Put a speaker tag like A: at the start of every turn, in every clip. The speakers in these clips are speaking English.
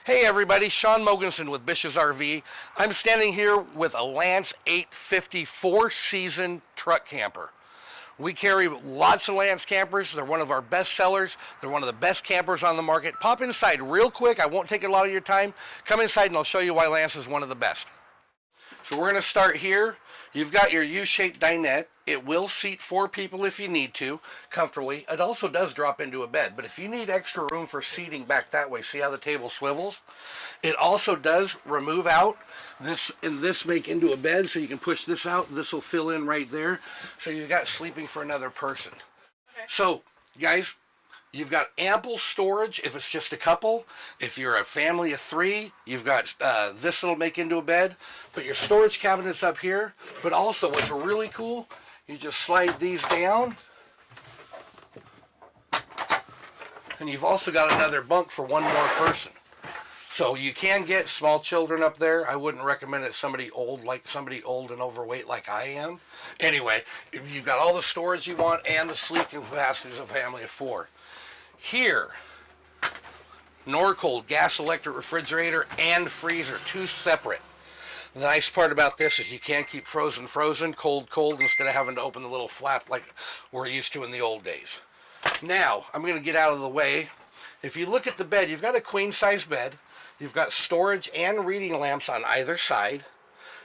A: Hey everybody, Sean Mogensen with Bish's RV. I'm standing here with a Lance 850 4-season truck camper. We carry lots of Lance campers. They're one of our best sellers. They're one of the best campers on the market. Pop inside real quick. I won't take a lot of your time. Come inside and I'll show you why Lance is one of the best. So we're going to start here. You've got your U-shaped dinette. It will seat 4 people if you need to, comfortably. It also does drop into a bed, but if you need extra room for seating back that way, see how the table swivels? It also does remove out this and this make into a bed, so you can push this out. This will fill in right there, so you've got sleeping for another person. Okay. So, guys, you've got ample storage if it's just a couple. If you're a family of 3, you've got this that'll make into a bed. But your storage cabinet's up here. But also, what's really cool, you just slide these down. And you've also got another bunk for one more person. So you can get small children up there. I wouldn't recommend it somebody old and overweight like I am. Anyway, you've got all the storage you want and the sleeping capacity of a family of 4. Here, Norcold gas electric refrigerator and freezer, 2 separate. The nice part about this is you can keep frozen, cold, instead of having to open the little flap like we're used to in the old days. Now, I'm going to get out of the way. If you look at the bed, you've got a queen size bed. You've got storage and reading lamps on either side.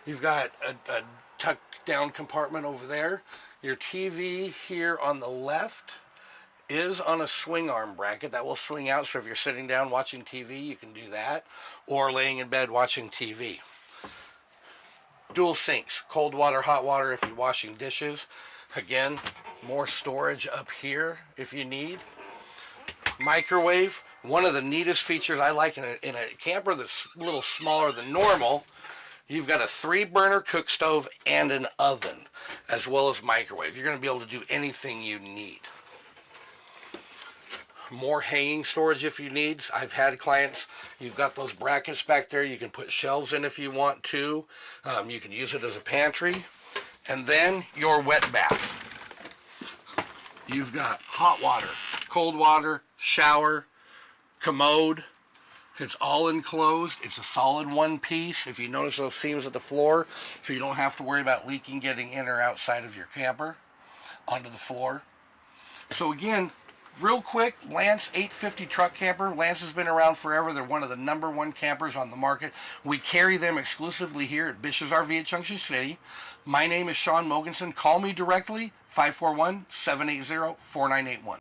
A: You've got a tucked down compartment over there. Your TV here on the left is on a swing arm bracket that will swing out, so if you're sitting down watching TV, you can do that, or laying in bed watching TV. Dual sinks, cold water, hot water if you're washing dishes. Again, more storage up here if you need. Microwave. One of the neatest features I like in a camper that's a little smaller than normal, you've got a 3-burner cook stove and an oven, as well as microwave. You're going to be able to do anything you need. More hanging storage if you need. I've had clients, you've got those brackets back there. You can put shelves in if you want to. You can use it as a pantry. And then your wet bath. You've got hot water, cold water, shower, commode. It's all enclosed. It's a solid one piece. If you notice those seams at the floor, so you don't have to worry about leaking getting in or outside of your camper onto the floor. So again, real quick, Lance 850 truck camper. Lance has been around forever. They're one of the #1 campers on the market. We carry them exclusively here at Bish's RV at Junction City. My name is Sean Mogensen. Call me directly, 541-780-4981.